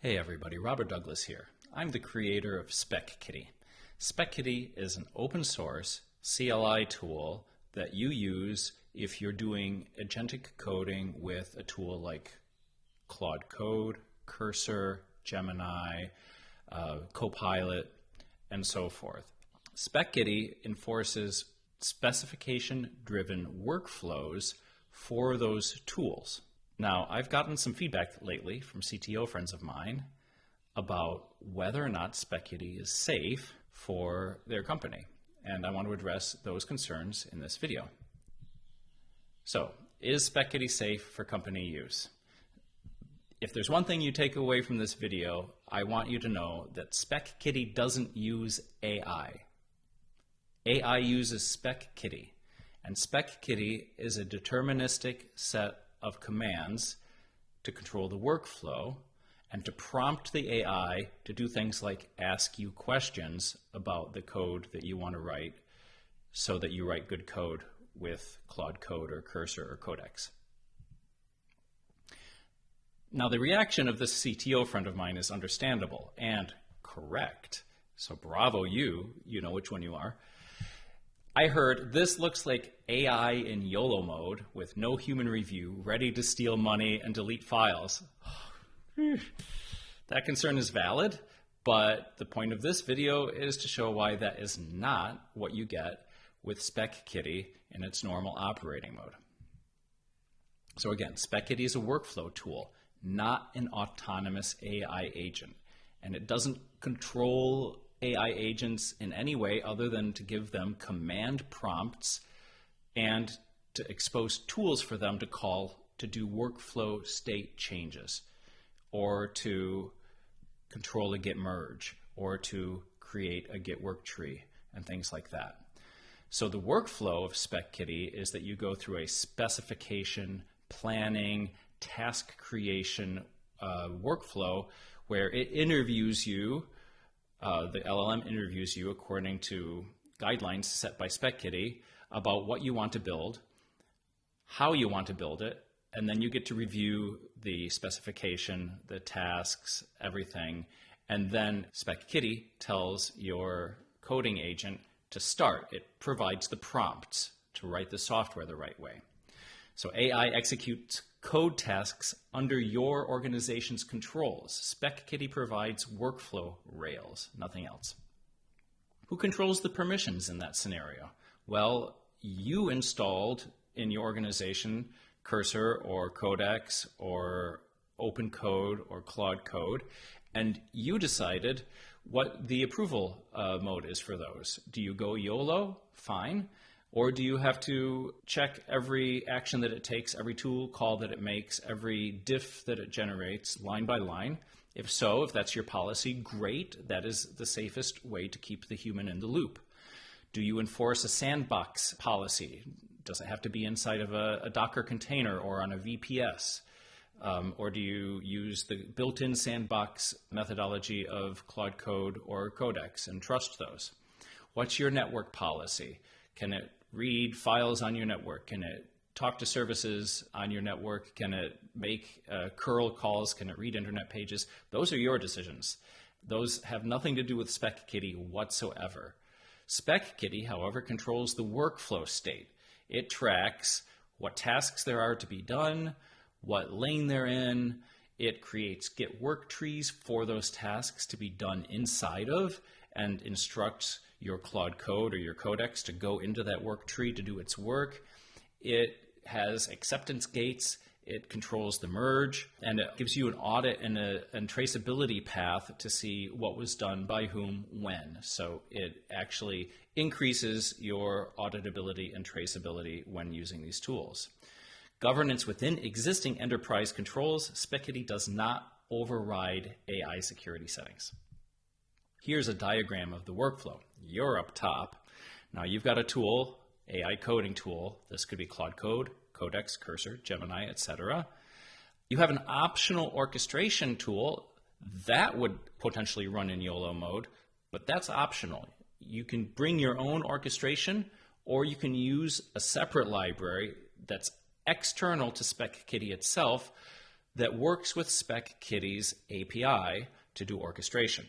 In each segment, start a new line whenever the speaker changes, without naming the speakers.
Hey everybody, Robert Douglas here. I'm the creator of Spec Kitty. Spec Kitty is an open source CLI tool that you use if you're doing agentic coding with a tool like Claude Code, Cursor, Gemini, Copilot, and so forth. Spec Kitty enforces specification-driven workflows for those tools. Now, I've gotten some feedback lately from CTO friends of mine about whether or not Spec Kitty is safe for their company, and I want to address those concerns in this video. So, is Spec Kitty safe for company use? If there's one thing you take away from this video, I want you to know that Spec Kitty doesn't use AI. AI uses Spec Kitty, and Spec Kitty is a deterministic set of commands to control the workflow and to prompt the AI to do things like ask you questions about the code that you want to write so that you write good code with Claude Code or Cursor or Codex. Now, the reaction of this CTO friend of mine is understandable and correct. So bravo you know which one you are. I heard this looks like AI in YOLO mode with no human review, ready to steal money and delete files. That concern is valid, but the point of this video is to show why that is not what you get with Spec Kitty in its normal operating mode. So again, Spec Kitty is a workflow tool, not an autonomous AI agent, and it doesn't control AI agents in any way other than to give them command prompts and to expose tools for them to call to do workflow state changes or to control a git merge or to create a git work tree and things like that. So the workflow of Spec Kitty is that you go through a specification, planning, task creation workflow where it interviews you. The LLM interviews you according to guidelines set by Spec Kitty about what you want to build, how you want to build it, and then you get to review the specification, the tasks, everything, and then Spec Kitty tells your coding agent to start. It provides the prompts to write the software the right way. So AI executes code tasks under your organization's controls. Spec Kitty provides workflow rails, nothing else. Who controls the permissions in that scenario? Well, you installed in your organization Cursor or Codex or Open Code or Claude Code, and you decided what the approval mode is for those. Do you go YOLO? Fine. Or do you have to check every action that it takes, every tool call that it makes, every diff that it generates line by line? If so, if that's your policy, great. That is the safest way to keep the human in the loop. Do you enforce a sandbox policy? Does it have to be inside of a Docker container or on a VPS? Or do you use the built-in sandbox methodology of Claude Code or Codex and trust those? What's your network policy? Can it read files on your network? Can it talk to services on your network? Can it make curl calls? Can it read internet pages? Those are your decisions. Those have nothing to do with Spec Kitty whatsoever. Spec Kitty, however, controls the workflow state. It tracks what tasks there are to be done, what lane they're in. It creates git work trees for those tasks to be done inside of and instructs your Claude Code or your Codex to go into that work tree to do its work. It has acceptance gates, it controls the merge, and it gives you an audit and a traceability path to see what was done by whom when. So it actually increases your auditability and traceability when using these tools. Governance within existing enterprise controls. Spec Kitty does not override AI security settings. Here's a diagram of the workflow. You're up top. Now you've got a tool, AI coding tool. This could be Claude Code, Codex, Cursor, Gemini, etc. You have an optional orchestration tool that would potentially run in YOLO mode, but that's optional. You can bring your own orchestration, or you can use a separate library that's external to Spec Kitty itself that works with Spec Kitty's API to do orchestration.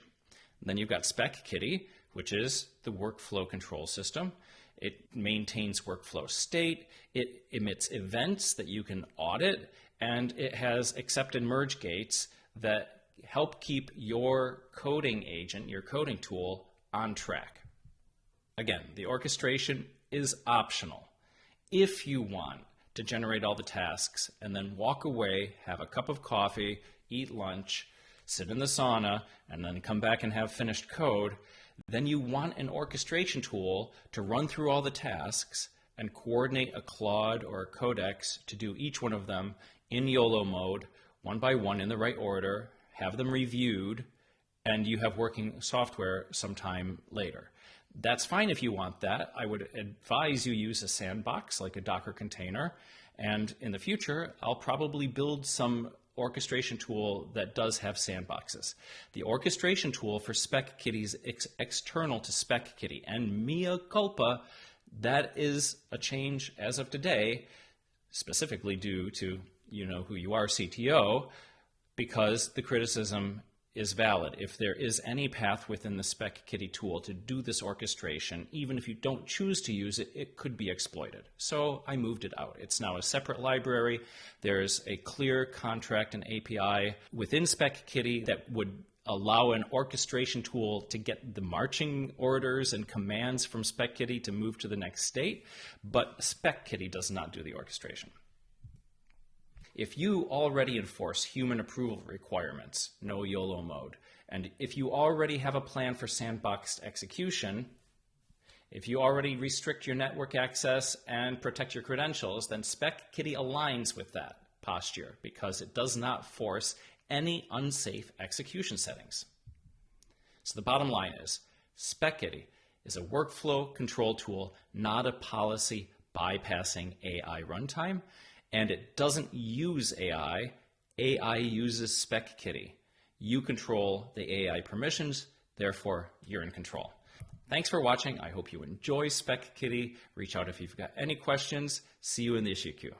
And then you've got Spec Kitty, which is the workflow control system. It maintains workflow state, it emits events that you can audit, and it has accept and merge gates that help keep your coding agent, your coding tool, on track. Again, the orchestration is optional. If you want to generate all the tasks and then walk away, have a cup of coffee, eat lunch, sit in the sauna, and then come back and have finished code, then you want an orchestration tool to run through all the tasks and coordinate a Claude or a Codex to do each one of them in YOLO mode, one by one in the right order, have them reviewed, and you have working software sometime later. That's fine if you want that. I would advise you use a sandbox like a Docker container, and in the future I'll probably build some orchestration tool that does have sandboxes. The orchestration tool for Spec Kitty is external to Spec Kitty, and mea culpa, that is a change as of today, specifically due to you know who you are, CTO, because the criticism is valid. If there is any path within the Spec Kitty tool to do this orchestration, even if you don't choose to use it, it could be exploited. So I moved it out. It's now a separate library. There's a clear contract and API within Spec Kitty that would allow an orchestration tool to get the marching orders and commands from Spec Kitty to move to the next state, but Spec Kitty does not do the orchestration. If you already enforce human approval requirements, no YOLO mode, and if you already have a plan for sandboxed execution, if you already restrict your network access and protect your credentials, then Spec Kitty aligns with that posture because it does not force any unsafe execution settings. So the bottom line is, Spec Kitty is a workflow control tool, not a policy bypassing AI runtime. And it doesn't use AI. AI uses Spec Kitty. You control the AI permissions, therefore you're in control. Thanks for watching. I hope you enjoy Spec Kitty. Reach out if you've got any questions. See you in the issue queue.